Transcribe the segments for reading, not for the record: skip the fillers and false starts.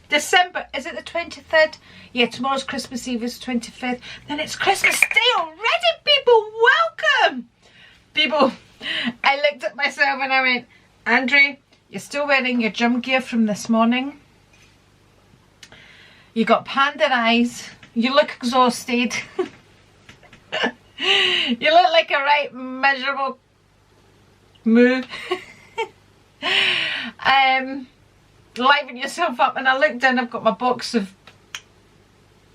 December, is it the 23rd? Yeah, tomorrow's Christmas Eve, is 25th. Then it's Christmas Day already, people. Welcome. People, I looked at myself and I went, Andri, you're still wearing your gym gear from this morning. You got panda eyes. You look exhausted. You look like a right miserable moo. Liven yourself up, and I looked down, I've got my box of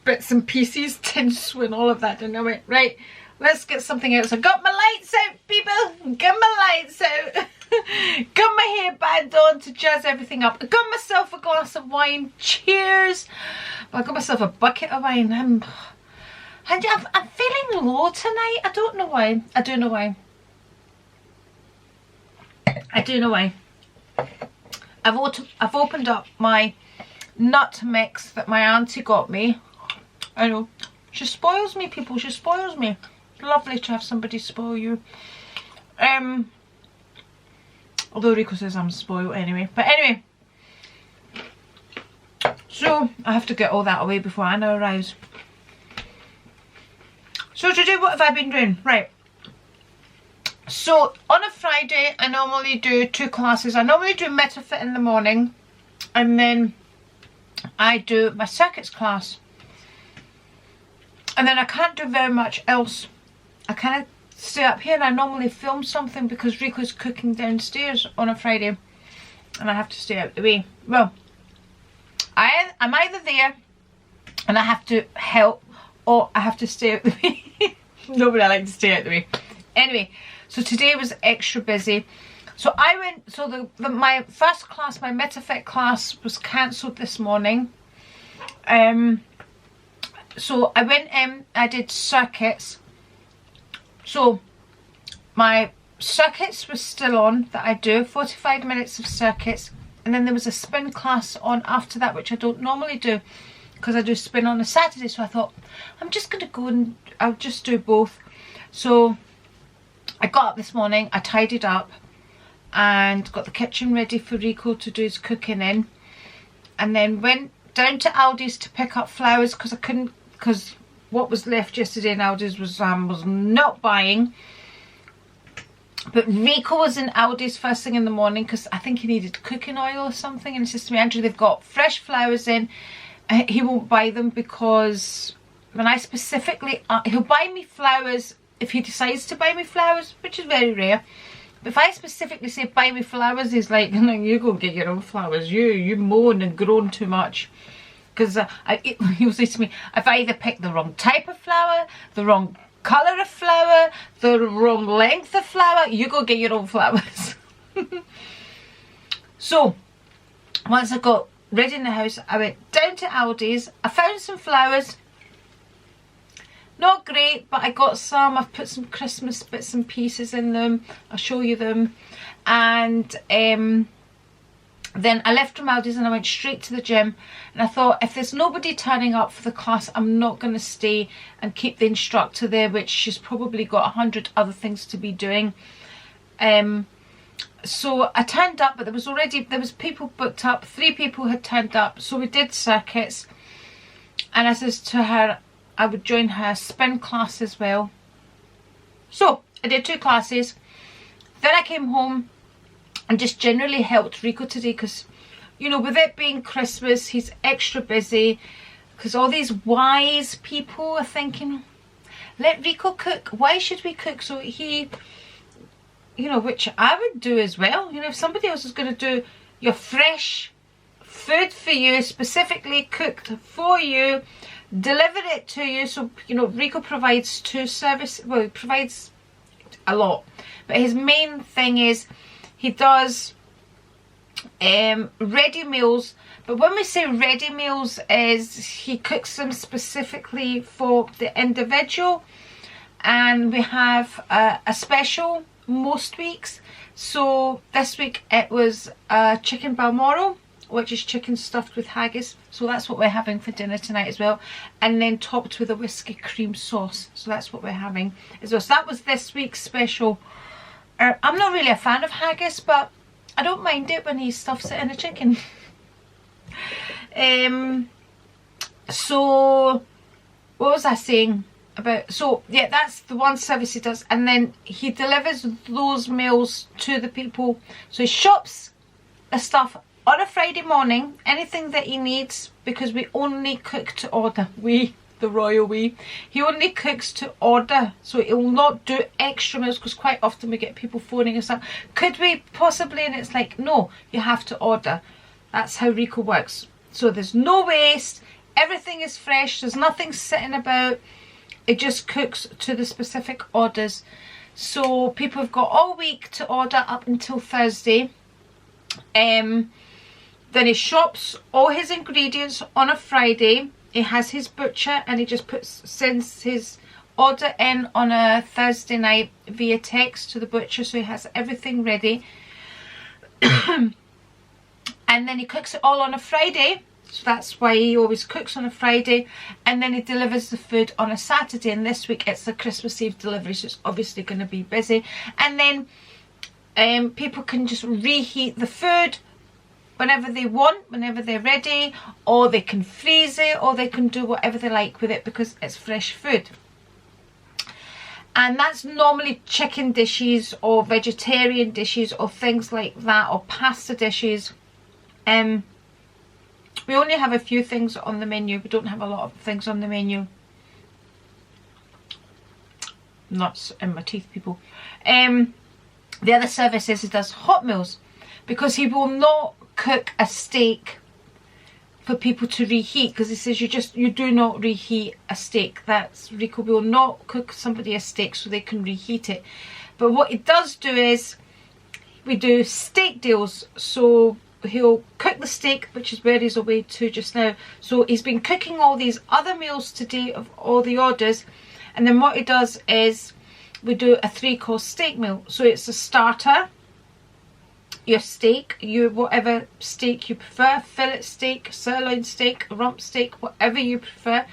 bits and pieces, tinsel and all of that, and I went, right, let's get something else. I got my lights out, people, got my lights out. Got my hairband on to jazz everything up. I got myself a glass of wine, cheers. Well, I got myself a bucket of wine. I'm feeling low tonight, I don't know why. I do know why. I've opened up my nut mix that my auntie got me. I know, she spoils me, people, she spoils me. Lovely to have somebody spoil you. Although Rico says I'm spoiled anyway. But anyway, so I have to get all that away before Anna arrives. So today, what have I been doing? Right. So on a Friday, I normally do 2 classes. I normally do MetaFit in the morning, and then I do my circuits class. And then I can't do very much else. I kind of stay up here, and I normally film something because Rico's cooking downstairs on a Friday, and I have to stay out the way. Well, I'm either there and I have to help, or I have to stay out the way. Nobody likes to stay out the way. Anyway, so today was extra busy. So I went, so my first class, my MetaFit class, was cancelled this morning. So I went in, I did circuits. So my circuits was still on that I do, 45 minutes of circuits. And then there was a spin class on after that, which I don't normally do because I do spin on a Saturday. So I thought, I'm just going to go and I'll just do both. So I got up this morning, I tidied up and got the kitchen ready for Rico to do his cooking in. And then went down to Aldi's to pick up flowers because I couldn't, because what was left yesterday in Aldi's was not buying. But Rico was in Aldi's first thing in the morning because I think he needed cooking oil or something, and he says to me, Andrew, they've got fresh flowers in. He won't buy them because when I specifically, he'll buy me flowers if he decides to buy me flowers, which is very rare. But if I specifically say buy me flowers, he's like, no, you go get your own flowers. You moan and groan too much. Because he'll say to me, if I either pick the wrong type of flower, the wrong colour of flower, the wrong length of flower, you go get your own flowers. So once I got ready in the house, I went down to Aldi's. I found some flowers, not great, but I got some. I've put some Christmas bits and pieces in them, I'll show you them. And then I left from Aldi's and I went straight to the gym, and I thought, if there's nobody turning up for the class, I'm not going to stay and keep the instructor there, which she's probably got 100 other things to be doing. So I turned up, but there was people booked up. 3 people had turned up, so we did circuits, and I said to her I would join her spin class as well. So I did 2 classes. Then I came home and just generally helped Rico today because, you know, with it being Christmas, he's extra busy because all these wise people are thinking, let Rico cook. Why should we cook? So he, you know, which I would do as well. You know, if somebody else is going to do your fresh food for you, specifically cooked for you, deliver it to you. So, you know, Rico provides 2 services. Well, he provides a lot, but his main thing is he does ready meals. But when we say ready meals, is he cooks them specifically for the individual, and we have a special most weeks. So this week it was chicken balmoral, which is chicken stuffed with haggis. So that's what we're having for dinner tonight as well, and then topped with a whiskey cream sauce. So that's what we're having as well. So that was this week's special. I'm not really a fan of haggis, but I don't mind it when he stuffs it in a chicken. So what was I saying about? So yeah, that's the one service he does, and then he delivers those meals to the people. So he shops the stuff on a Friday morning, anything that he needs, because we only cook to order. The royal we. He only cooks to order, so he will not do extra meals, because quite often we get people phoning us up, could we possibly, and it's like, no, you have to order. That's how Rico works. So there's no waste, everything is fresh, there's nothing sitting about, it just cooks to the specific orders. So people have got all week to order up until Thursday. Then he shops all his ingredients on a Friday. He has his butcher, and he just sends his order in on a Thursday night via text to the butcher, so he has everything ready. And then he cooks it all on a Friday, so that's why he always cooks on a Friday, and then he delivers the food on a Saturday. And this week it's the Christmas Eve delivery, so it's obviously going to be busy. And then people can just reheat the food whenever they want, whenever they're ready, or they can freeze it, or they can do whatever they like with it, because it's fresh food. And that's normally chicken dishes or vegetarian dishes or things like that, or pasta dishes. We only have a few things on the menu. We don't have a lot of things on the menu. Nuts in my teeth, people. The other service is he does hot meals, because he will not cook a steak for people to reheat, because he says you do not reheat a steak. That's Rico will not cook somebody a steak so they can reheat it. But what he does do is we do steak deals. So he'll cook the steak, which is where he's away to just now. So he's been cooking all these other meals today of all the orders, and then what he does is we do a 3-course steak meal. So it's a starter, your steak, whatever steak you prefer, fillet steak, sirloin steak, rump steak, whatever you prefer,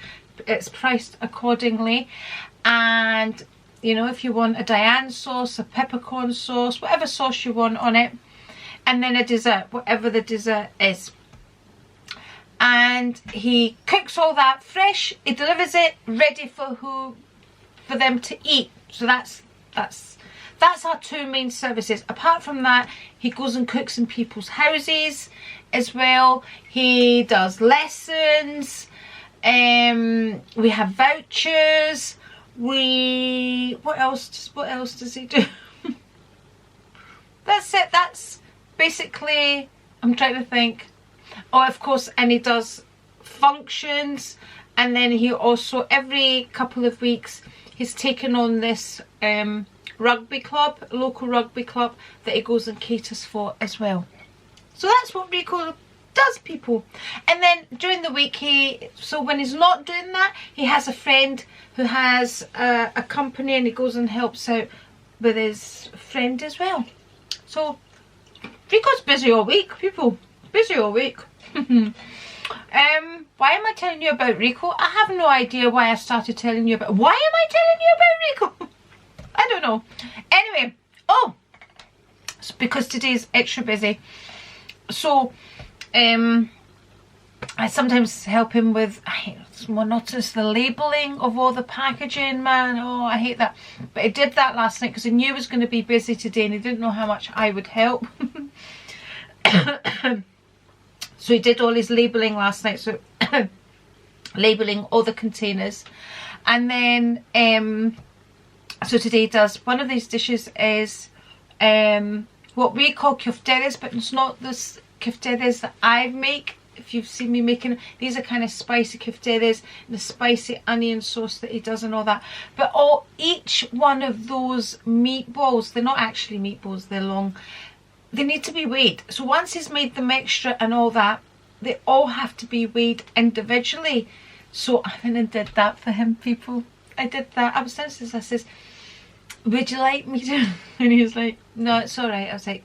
it's priced accordingly. And you know, if you want a Diane sauce, a peppercorn sauce, whatever sauce you want on it, and then a dessert, whatever the dessert is. And he cooks all that fresh, he delivers it ready for them to eat. So that's our 2 main services. Apart from that, he goes and cooks in people's houses as well. He does lessons. We have vouchers. What else does he do? That's it. That's basically, I'm trying to think. Oh, of course, and he does functions. And then he also, every couple of weeks, he's taken on this rugby club, local rugby club, that he goes and caters for as well. So that's what Rico does, people. And then during the week, so when he's not doing that, he has a friend who has a company, and he goes and helps out with his friend as well. So Rico's busy all week, people. Busy all week. Why am I telling you about Rico? I have no idea why I started telling you about... Why am I telling you about Rico? I don't know. Anyway, it's because today's extra busy. So, I sometimes help him with... It's monotonous, the labelling of all the packaging, man. Oh, I hate that. But I did that last night because I knew he was going to be busy today, and he didn't know how much I would help. So he did all his labelling last night, so labelling all the containers. And then, so today he does, one of these dishes is what we call koftedes, but it's not the koftedes that I make. If you've seen me making, these are kind of spicy koftedes, the spicy onion sauce that he does and all that. But each one of those meatballs, they're not actually meatballs, they're long. They need to be weighed. So once he's made them extra and all that, they all have to be weighed individually. So I went and did that for him, people. I did that. I was sensitive. I says, would you like me to? And he was like, no, it's all right. I was like,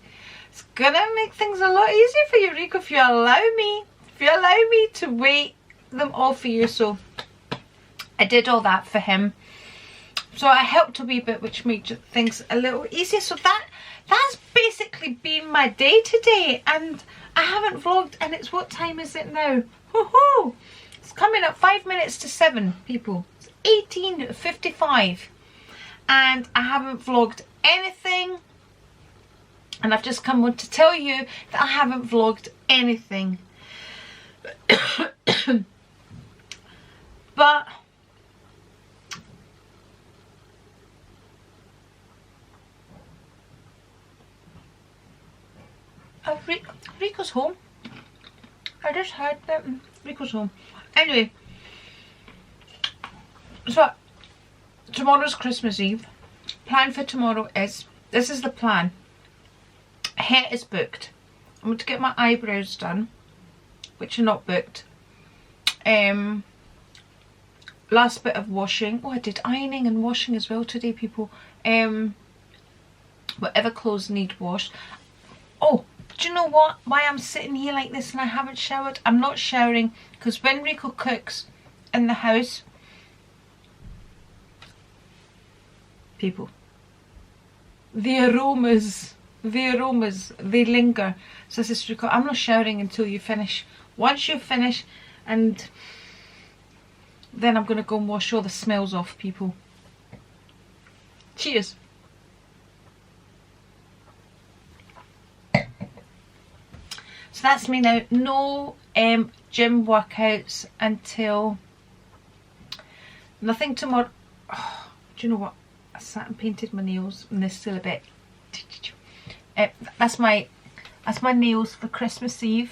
it's gonna make things a lot easier for you, Rico, if you allow me. If you allow me to weigh them all for you. So I did all that for him. So I helped a wee bit, which made things a little easier. So that's basically been my day today, and I haven't vlogged, and it's, what time is it now? Woohoo! It's coming up 5 minutes to 7, people. It's 18:55, and I haven't vlogged anything. And I've just come on to tell you that I haven't vlogged anything. But Rico's home. I just heard that Rico's home. Anyway, so tomorrow's Christmas Eve. Plan for tomorrow is, this is the plan. Hair is booked. I'm going to get my eyebrows done, which are not booked. Last bit of washing. Oh, I did ironing and washing as well today, people. Whatever clothes need washed. Oh, do you know what? Why I'm sitting here like this and I haven't showered? I'm not showering because when Rico cooks in the house, people, the aromas, they linger. So this is Rico, I'm not showering until you finish. Once you finish, and then I'm going to go and wash all the smells off, people. Cheers. So that's me now. No gym workouts until nothing tomorrow. Oh, do you know what? I sat and painted my nails and they're still a bit. That's my nails for Christmas Eve,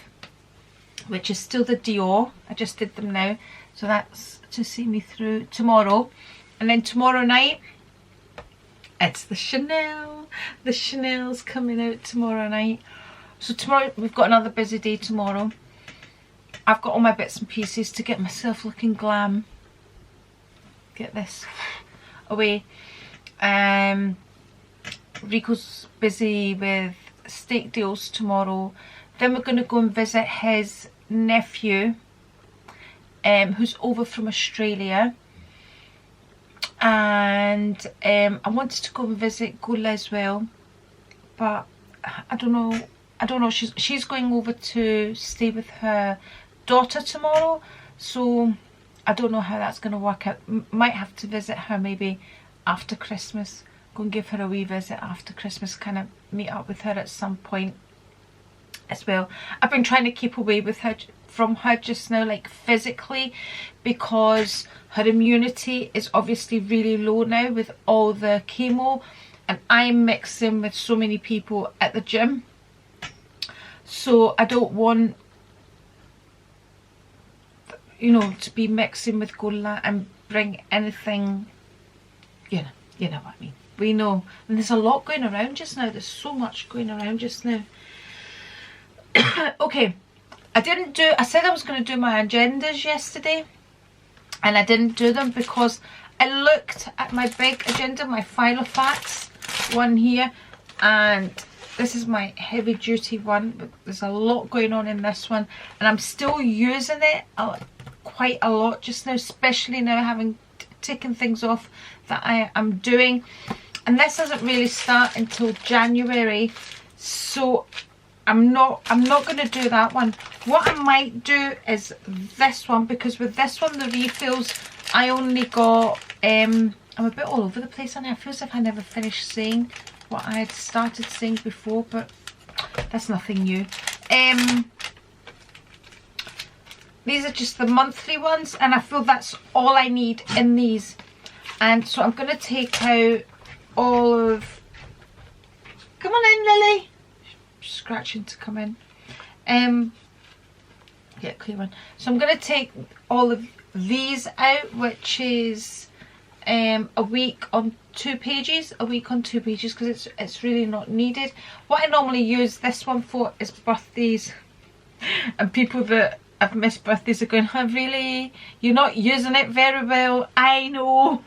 which is still the Dior. I just did them now, so that's to see me through tomorrow. And then tomorrow night, it's the Chanel. The Chanel's coming out tomorrow night. So tomorrow, we've got another busy day tomorrow. I've got all my bits and pieces to get myself looking glam. Get this away. Rico's busy with steak deals tomorrow. Then we're going to go and visit his nephew, who's over from Australia. And I wanted to go and visit Gula as well, but I don't know. She's going over to stay with her daughter tomorrow, so I don't know how that's going to work out. Might have to visit her maybe after Christmas. Go and give her a wee visit after Christmas, kind of meet up with her at some point as well. I've been trying to keep away from her just now, like physically, because her immunity is obviously really low now with all the chemo, and I'm mixing with so many people at the gym. So I don't want, you know, to be mixing with Gola and bring anything, you know what I mean. We know, and there's a lot going around just now. There's so much going around just now. Okay, I said I was going to do my agendas yesterday, and I didn't do them because I looked at my big agenda, my file of facts one here, and this is my heavy duty one, but there's a lot going on in this one, and I'm still using it quite a lot just now, especially now having taken things off that I am doing. And this doesn't really start until January, so I'm not going to do that one. What I might do is this one, because with this one, the refills, I only got, I'm a bit all over the place on it. I feel as if I never finished saying what I had started saying before, but that's nothing new. These are just the monthly ones, and I feel that's all I need in these. And so I'm going to take out all of, come on in, Lily, scratching to come in, yeah, clear one. So I'm going to take all of these out, which is a week on 2 pages, because it's really not needed. What I normally use this one for is birthdays, and people that I've missed birthdays are going, oh, really, you're not using it very well. I know,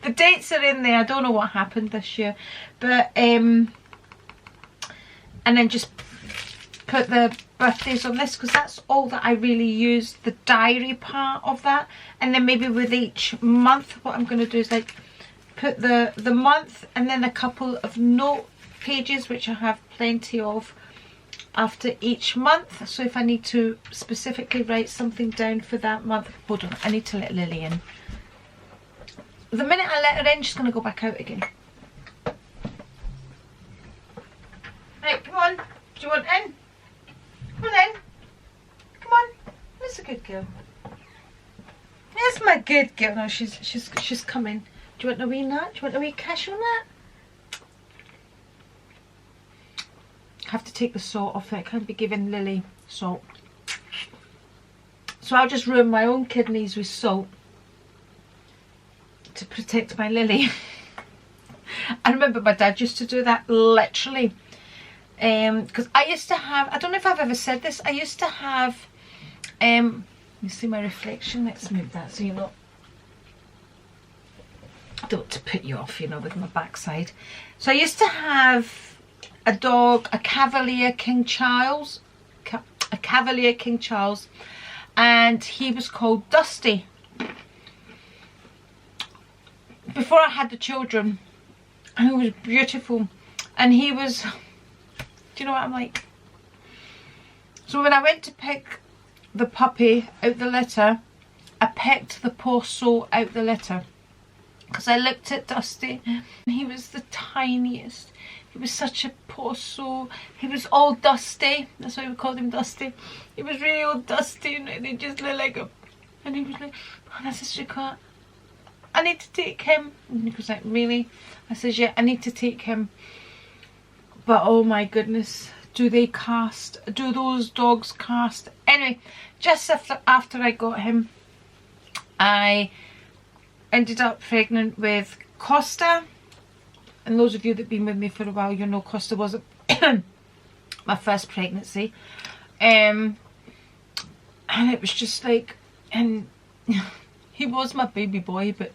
the dates are in there. I don't know what happened this year, but and then just put the birthdays on this, because that's all that I really use, the diary part of that. And then maybe with each month, what I'm going to do is like put the month, and then a couple of note pages, which I have plenty of, after each month. So if I need to specifically write something down for that month, hold on, I need to let Lily in. The minute I let her in, she's going to go back out again. Right, come on. Do you want in? Come on in. Come on. Where's a good girl? There's my good girl. No, she's coming. Do you want a wee nut? Do you want a wee cashew nut? I have to take the salt off it. I can't be giving Lily salt. So I'll just ruin my own kidneys with salt to protect my Lily. I remember my dad used to do that, literally. Because I used to have, I don't know if I've ever said this, I used to have, you see my reflection, let's move that so you know. I don't want to put you off, you know, with my backside. So I used to have a dog, a Cavalier King Charles, and he was called Dusty. Before I had the children, he was beautiful, and he was, do you know what I'm like? So when I went to pick the puppy out the litter, I picked the poor soul out the litter, because I looked at Dusty and he was the tiniest. He was such a poor soul. He was all dusty. That's why we called him Dusty. He was really all dusty, and he just looked like a, and he was like, oh, that's such a cat. I need to take him. And he was like, really? I says, yeah, I need to take him. But oh my goodness, do they cast? Do those dogs cast? Anyway, just after I got him, I ended up pregnant with Costa. And those of you that have been with me for a while, you know Costa wasn't my first pregnancy. And it was just like, and he was my baby boy, but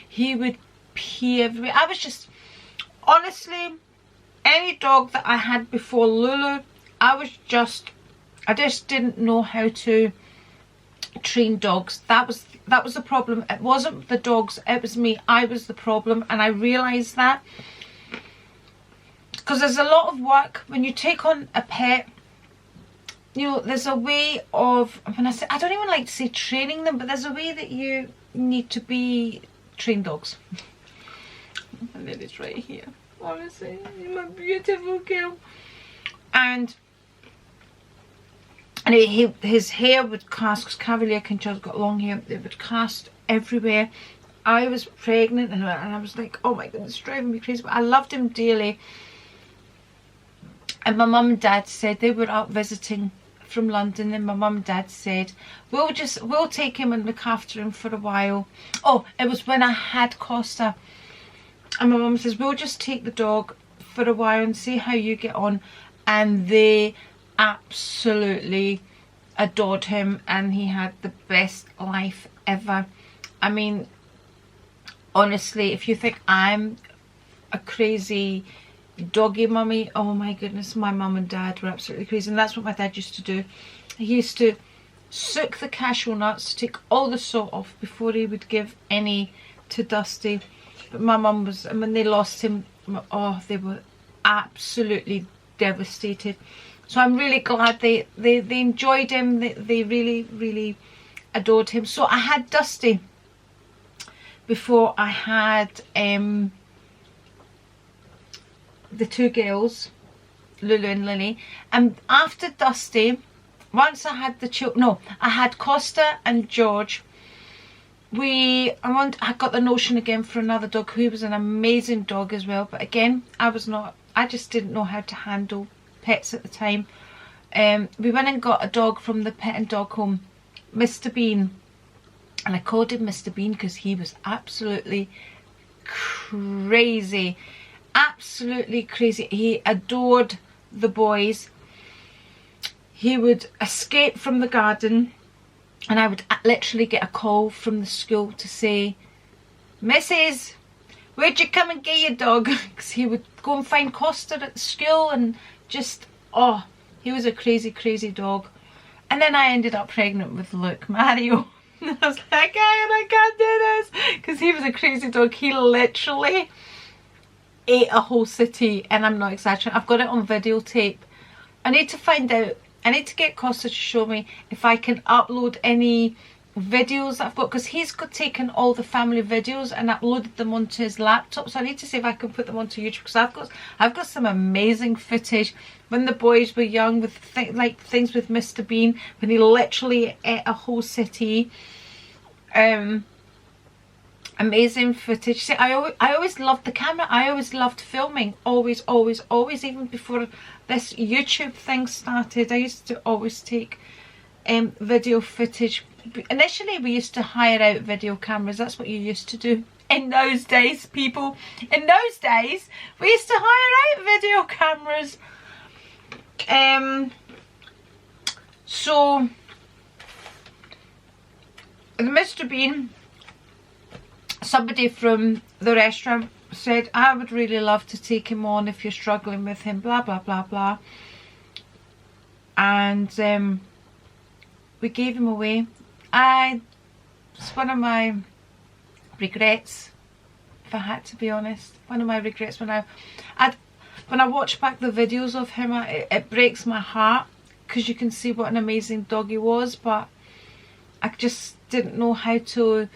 he would pee everywhere. I was just, honestly, any dog that I had before Lulu, I just didn't know how to train dogs. That was the problem. It wasn't the dogs, it was me. I was the problem, and I realised that. Because there's a lot of work when you take on a pet. You know, there's a way of, when I say, I don't even like to say training them, but there's a way that you need to be train dogs. And then it's right here. Honestly, you're my beautiful girl. And his hair would cast, because Cavalier King Charles got long hair, it would cast everywhere. I was pregnant, and I was like, oh my goodness, it's driving me crazy. But I loved him dearly. And my mum and dad said, they were out visiting from London, and my mum and dad said, we'll take him and look after him for a while. Oh, it was when I had Costa. And my mum says, we'll just take the dog for a while and see how you get on. And they absolutely adored him, and he had the best life ever. I mean, honestly, if you think I'm a crazy doggy mummy, oh my goodness, my mum and dad were absolutely crazy. And that's what my dad used to do. He used to soak the cashew nuts, take all the salt off before he would give any to Dusty. But my mum was, and when they lost him, oh, they were absolutely devastated. So I'm really glad they enjoyed him. They really, really adored him. So I had Dusty before I had the two girls, Lulu and Lily. And after Dusty, once I had the children, no, I had Costa and George. I got the notion again for another dog, who was an amazing dog as well. But again, I just didn't know how to handle pets at the time. We went and got a dog from the pet and dog home, Mr. Bean. And I called him Mr. Bean because he was absolutely crazy. Absolutely crazy. He adored the boys. He would escape from the garden, and I would literally get a call from the school to say, Mrs, where'd you come and get your dog? Because he would go and find Costa at the school, and just, oh, he was a crazy, crazy dog. And then I ended up pregnant with Luke Mario. I was like, I can't do this, because he was a crazy dog. He literally ate a whole city, and I'm not exaggerating. I've got it on videotape. I need to find out, I need to get Costa to show me if I can upload any videos that I've got, because he's got taken all the family videos and uploaded them onto his laptop. So I need to see if I can put them onto YouTube, because I've got some amazing footage when the boys were young, with like things with Mr. Bean when he literally ate a whole city. Amazing footage. See, I always loved the camera. I always loved filming. Always, always, always. Even before this YouTube thing started, I used to always take video footage. Initially, we used to hire out video cameras. That's what you used to do in those days, people. In those days, we used to hire out video cameras. So, Mr. Bean, somebody from the restaurant said, I would really love to take him on if you're struggling with him, blah, blah, blah, blah. And we gave him away. It's one of my regrets, if I had to be honest. One of my regrets when I watch back the videos of him, it breaks my heart, because you can see what an amazing dog he was, but I just didn't know how to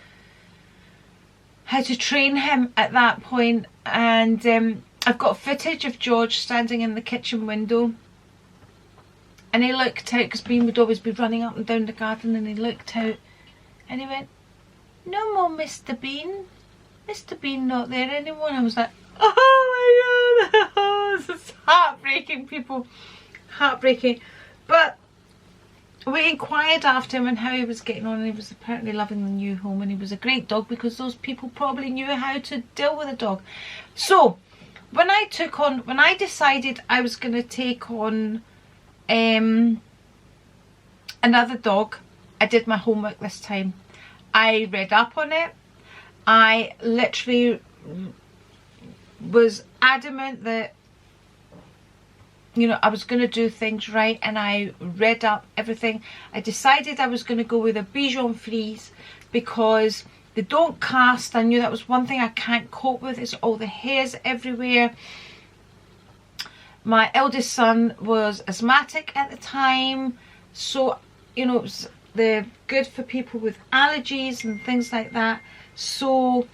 train him at that point. And I've got footage of George standing in the kitchen window, and he looked out, because Bean would always be running up and down the garden, and he looked out and he went, no more Mr. Bean. Mr. Bean not there anymore. And I was like, oh my god, this is heartbreaking, people. Heartbreaking. But we inquired after him and how he was getting on, and he was apparently loving the new home, and he was a great dog, because those people probably knew how to deal with a dog. So when I decided I was going to take on another dog, I did my homework this time. I read up on it. I literally was adamant that, you know, I was going to do things right, and I read up everything. I decided I was going to go with a Bichon Frise, because they don't cast. I knew that was one thing I can't cope with, is all the hairs everywhere. My eldest son was asthmatic at the time, so, you know, they're good for people with allergies and things like that. So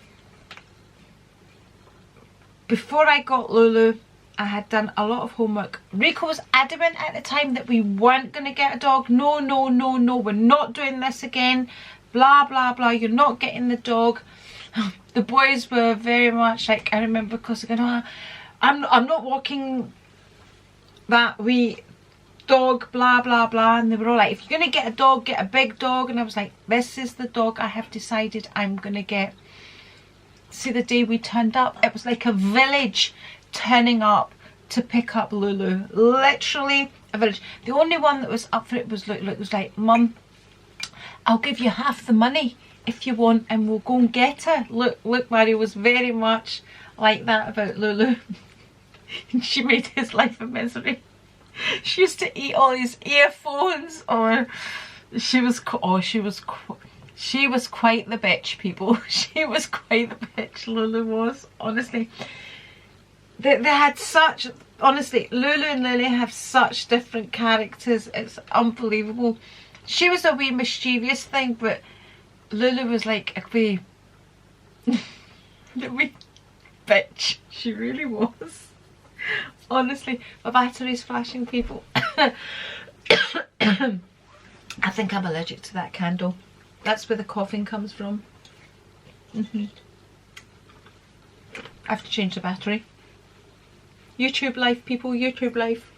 before I got Lulu, I had done a lot of homework. Rico was adamant at the time that we weren't going to get a dog. No, no, no, no, we're not doing this again. Blah, blah, blah, you're not getting the dog. The boys were very much like, I remember, because they're going, oh, I'm not walking that wee dog, blah, blah, blah. And they were all like, if you're going to get a dog, get a big dog. And I was like, this is the dog I have decided I'm going to get. See, the day we turned up, it was like a village turning up to pick up Lulu. Literally a village. The only one that was up for it was Luke. Was like, Mum, I'll give you half the money if you want, and we'll go and get her. Look, Mary was very much like that about Lulu. She made his life a misery. She used to eat all his earphones, or she was quite the bitch, people. She was quite the bitch, Lulu was, honestly. They had such, honestly, Lulu and Lily have such different characters. It's unbelievable. She was a wee mischievous thing, but Lulu was like a wee, a wee bitch. She really was. Honestly, my battery's flashing, people. I think I'm allergic to that candle. That's where the coughing comes from. I have to change the battery. YouTube life, people, YouTube life.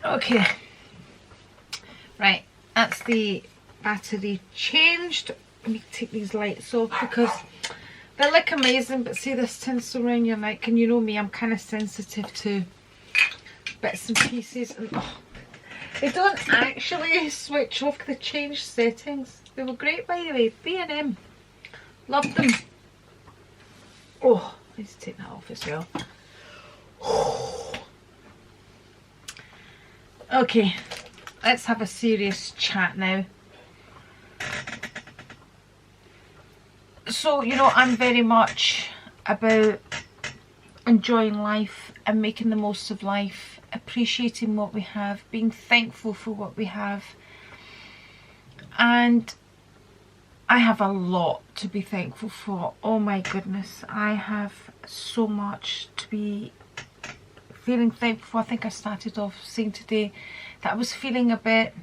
Okay. Right, that's the battery changed. Let me take these lights off, because they look amazing, but see this tinsel around your neck, and you know me, I'm kind of sensitive to bits and pieces, and oh, they don't actually switch off. They changed settings. They were great, by the way. B&M, loved them. Oh, I need to take that off as well. Okay, let's have a serious chat now. So, you know, I'm very much about enjoying life and making the most of life, appreciating what we have, being thankful for what we have. And I have a lot to be thankful for. Oh my goodness, I have so much to be feeling thankful for. I think I started off saying today that I was feeling a bit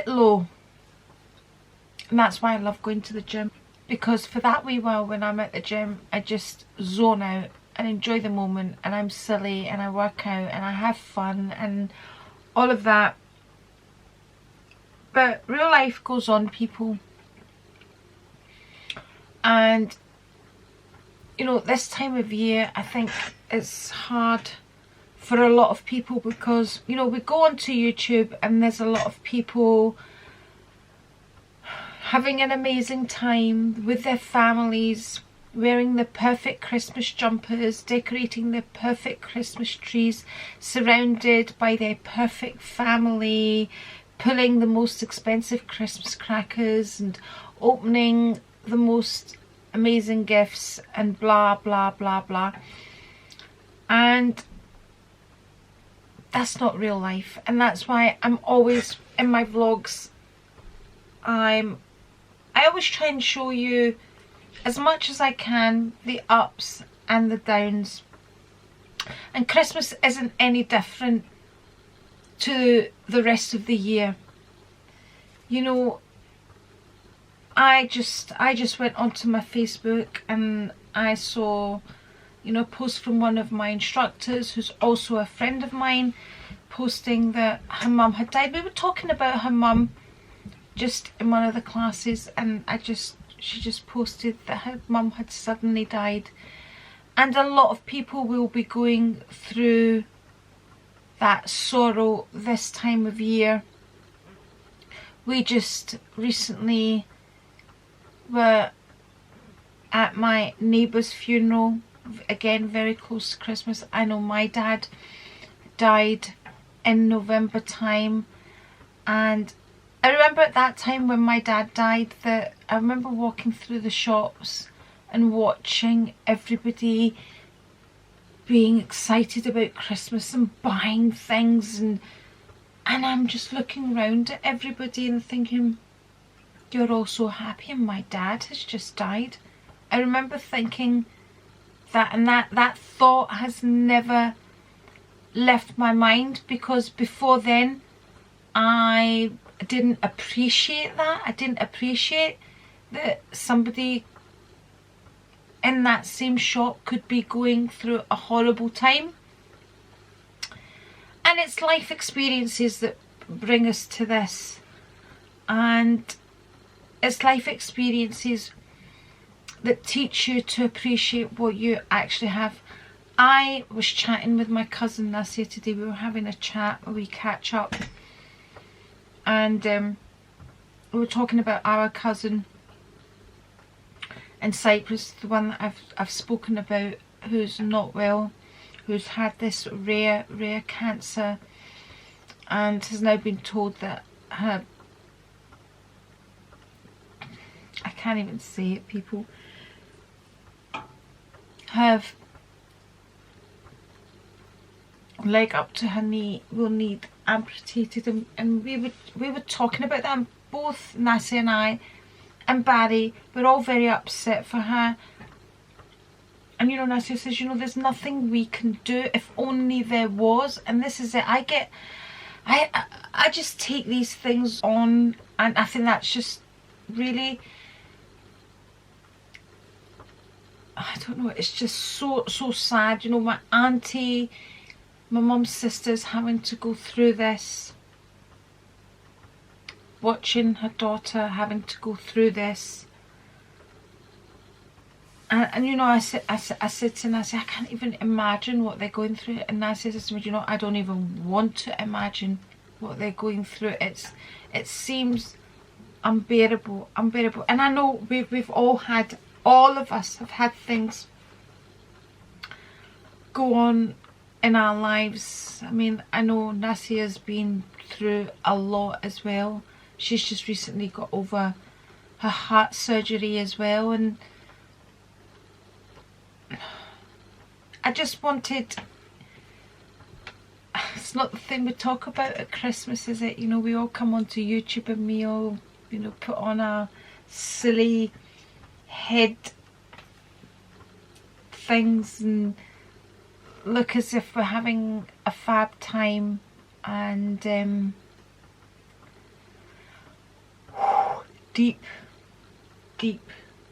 low, and that's why I love going to the gym, because for that wee while when I'm at the gym I just zone out and enjoy the moment, and I'm silly and I work out and I have fun and all of that. But real life goes on, people, and you know, this time of year I think it's hard for a lot of people, because you know, we go onto YouTube and there's a lot of people having an amazing time with their families, wearing the perfect Christmas jumpers, decorating the perfect Christmas trees, surrounded by their perfect family, pulling the most expensive Christmas crackers and opening the most amazing gifts and blah blah blah blah. And that's not real life, and that's why I'm always in my vlogs, I always try and show you as much as I can the ups and the downs. And Christmas isn't any different to the rest of the year. You know, I just went onto my Facebook and I saw, you know, a post from one of my instructors, who's also a friend of mine, posting that her mum had died. We were talking about her mum just in one of the classes, and she just posted that her mum had suddenly died. And a lot of people will be going through that sorrow this time of year. We just recently were at my neighbour's funeral, again very close to Christmas. I know my dad died in November time, and I remember at that time when my dad died that I remember walking through the shops and watching everybody being excited about Christmas and buying things, and I'm just looking around at everybody and thinking, you're all so happy and my dad has just died. I remember thinking that, and that thought has never left my mind, because before then I didn't appreciate that. I didn't appreciate that somebody in that same shop could be going through a horrible time. And it's life experiences that bring us to this, and it's life experiences that teach you to appreciate what you actually have. I was chatting with my cousin Nassia today. We were having a chat, a wee catch up, and we were talking about our cousin in Cyprus, the one that I've spoken about, who's not well, who's had this rare cancer, and has now been told that her, I can't even say it, people, have leg up to her knee will need amputated, and we were talking about that, and both Nassia and I and Barry were all very upset for her. And you know, Nassia says, you know, there's nothing we can do, if only there was. And this is it. I just take these things on, and I think that's just really, I don't know, it's just so sad. You know, my auntie, my mum's sister's having to go through this, watching her daughter having to go through this. And you know, I said to Nassia, I can't even imagine what they're going through. And Nassia says to me, you know, I don't even want to imagine what they're going through. It seems unbearable. And I know we've all had, all of us have had things go on in our lives. I mean, I know Nassia's been through a lot as well. She's just recently got over her heart surgery as well, and I just wanted, it's not the thing we talk about at Christmas, is it? You know, we all come onto YouTube and we all, you know, put on our silly head things and look as if we're having a fab time, and deep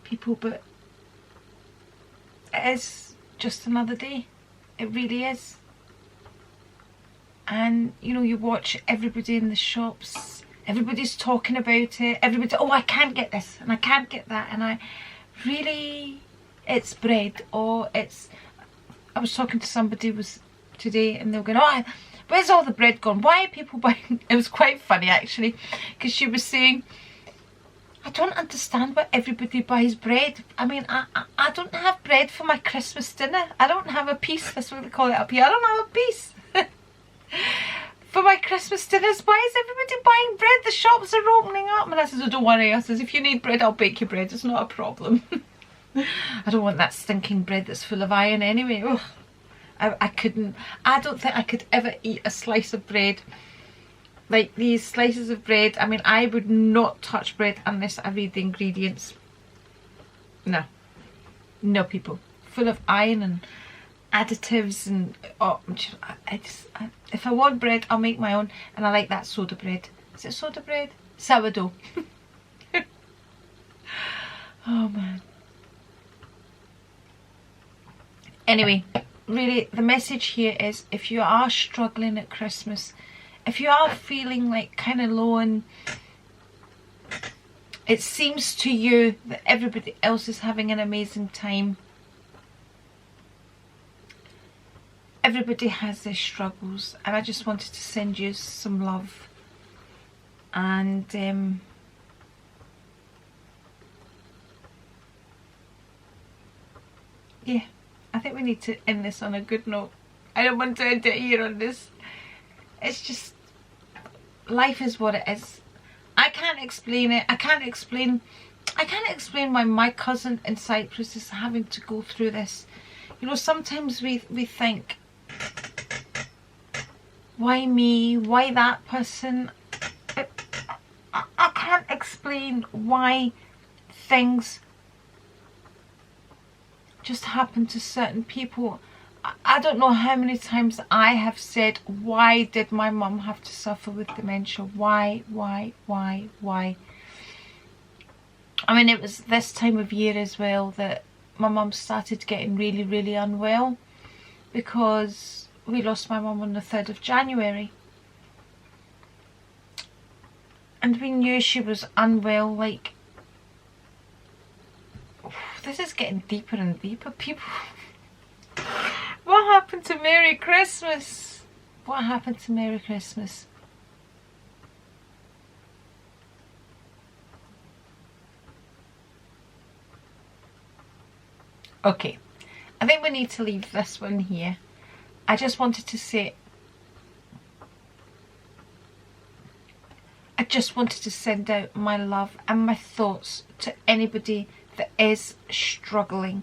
people, but it is just another day. It really is. And you know, you watch everybody in the shops, everybody's talking about it, everybody, oh, I can't get this and I can't get that, and I really, it's bread, or it's, I was talking to somebody today and they were going, oh, where's all the bread gone? Why are people buying? It was quite funny actually, because she was saying, I don't understand why everybody buys bread. I mean, I don't have bread for my Christmas dinner. I don't have a piece, that's what they call it up here. I don't have a piece for my Christmas dinners. Why is everybody buying bread? The shops are opening up. And I said, oh, don't worry. I says, if you need bread, I'll bake you bread. It's not a problem. I don't want that stinking bread that's full of iron anyway. Ugh. I couldn't, I don't think I could ever eat a slice of bread. Like these slices of bread, I mean, I would not touch bread unless I read the ingredients. No. No, people. Full of iron and additives and, oh, if I want bread, I'll make my own, and I like that soda bread. Is it soda bread? Sourdough. Oh man. Anyway, really, the message here is, if you are struggling at Christmas, if you are feeling like kind of low and it seems to you that everybody else is having an amazing time, everybody has their struggles, and I just wanted to send you some love. And yeah, I think we need to end this on a good note. I don't want to end it here on this. It's just, life is what it is. I can't explain it. I can't explain why my cousin in Cyprus is having to go through this. You know, sometimes we think, why me? Why that person? I can't explain why things just happen to certain people. I don't know how many times I have said, why did my mum have to suffer with dementia? Why? I mean, it was this time of year as well that my mum started getting really, really unwell, because we lost my mum on the 3rd of January. And we knew she was unwell, like, this is getting deeper and deeper, people. What happened to Merry Christmas? What happened to Merry Christmas? Okay, I think we need to leave this one here. I just wanted to say, I just wanted to send out my love and my thoughts to anybody that is struggling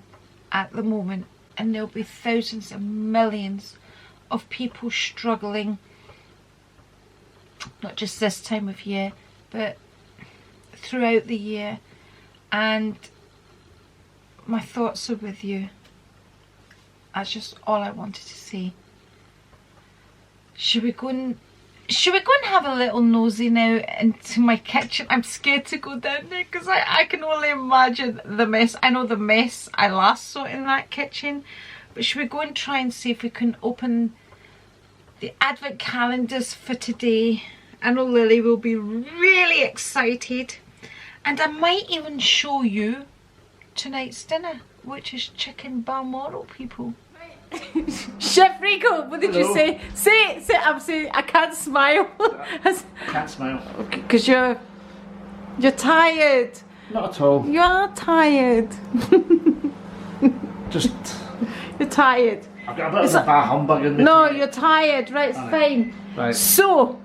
at the moment. And there'll be thousands and millions of people struggling, not just this time of year, but throughout the year. And my thoughts are with you. That's just all I wanted to say. Should we go and have a little nosy now into my kitchen? I'm scared to go down there because I can only imagine the mess. I know the mess I last saw in that kitchen. But should we go and try and see if we can open the advent calendars for today? I know Lily will be really excited. And I might even show you tonight's dinner, which is chicken balmoral, people. Chef Rico, what did you say? Say it, I'm saying I can't smile. I can't smile. Because you're tired. Not at all. You are tired. Just... You're tired. I've got a bit of a bar humbug in me. No, you're tired, right, it's fine. Right. So,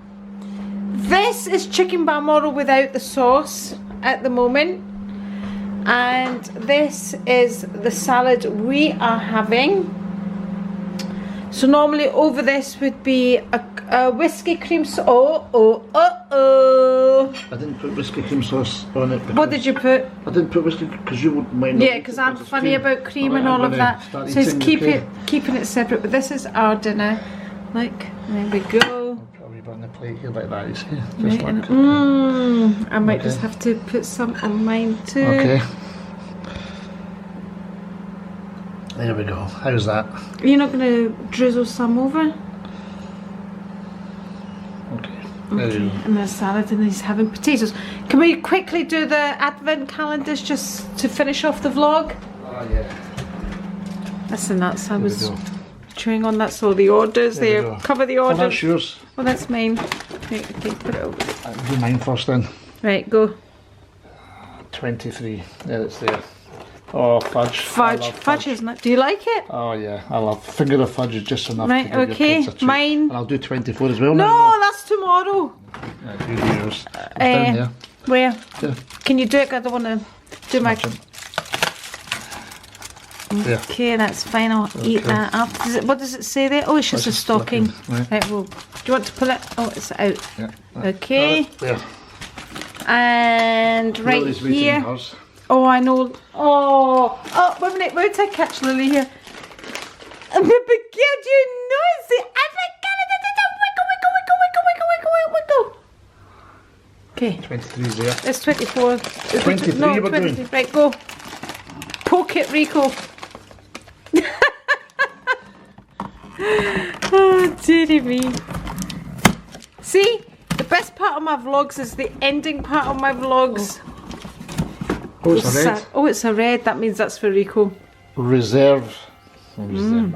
this is chicken balmoral without the sauce at the moment. And this is the salad we are having. So normally over this would be a whiskey cream sauce. I didn't put whiskey cream sauce on it. What did you put? I didn't put whiskey because you wouldn't mind. Yeah, because I'm funny about cream and all of that. So it's keeping it separate. But this is our dinner. Look, there we go. I'll probably put on the plate here like that, you see. Right, Just I might just have to put some on mine too. Okay. There we go. How's that? You're not going to drizzle some over? Okay. There you go. And there's salad and he's having potatoes. Can we quickly do the advent calendars just to finish off the vlog? Oh yeah. Listen, that's I There we was go. chewing on. That's all the orders There we there. go. Cover the Oh, orders. that's yours. Oh, that's mine. Right, okay, put it over. I'll do mine first then. Right, go. 23. There it's there. Oh, fudge. I Fudge. love Fudge, isn't it? Do you like it? Oh yeah, I love finger of fudge is just enough Right, to give okay, your kids a treat. mine. And I'll do 24 as well No, now. that's tomorrow. Yeah, do yours. It's down there. Where? Yeah. Can you do it? I don't want to do my... Smash it. Yeah. Okay, that's fine. I'll eat that after. What does it say there? Oh, it's just That's a just stocking. stocking, right. Right, well, do you want to pull it? Oh, it's out. Yeah. Okay. There. And right Lily's waiting here. hers. Oh, I know. Oh, wait a minute. Where did I catch Lily here? But girl, do you know it's the advent calendar? Wiggle, wiggle, wiggle, wiggle, wiggle, wiggle, wiggle. Okay. 23 is there. It's 24. 23 No, we're 23. doing. Right, go. Poke it, Rico. Oh, dearie me. See, the best part of my vlogs is the ending part of my vlogs. Oh, it's a red. Oh, it's a red. That means that's for Rico. Reserve. Reserve.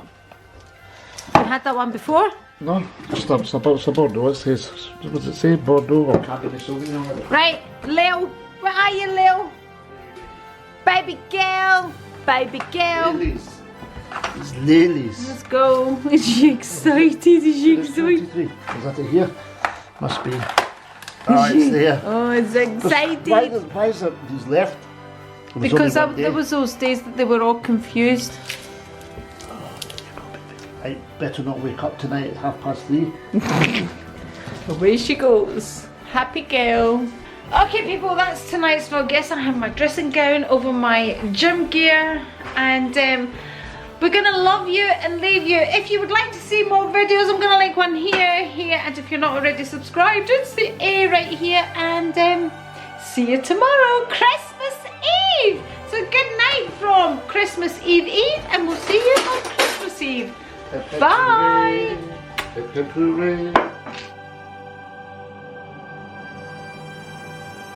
You had that one before? No, it's a Bordeaux. It says, what does it say? Bordeaux or Cabernet Sauvignon? Right, Lil. Where are you, Lil? Baby girl. Baby girl. Lilies. It's lilies. Let's go. Is she excited? Is she excited? 23. Is that it here? Must be. Oh, it's there. Oh, it's excited. Why is it these left? There was Because only one there day. was those days that they were all confused. I better not wake up tonight at 3:30. Away she goes. Happy girl. Okay people, that's tonight's vlog. Yes, I have my dressing gown over my gym gear and we're gonna love you and leave you. If you would like to see more videos, I'm gonna link one here, and if you're not already subscribed, it's the A right here, and see you tomorrow, Christmas Eve. So good night from Christmas Eve, and we'll see you on Christmas Eve. Bye. Hooray.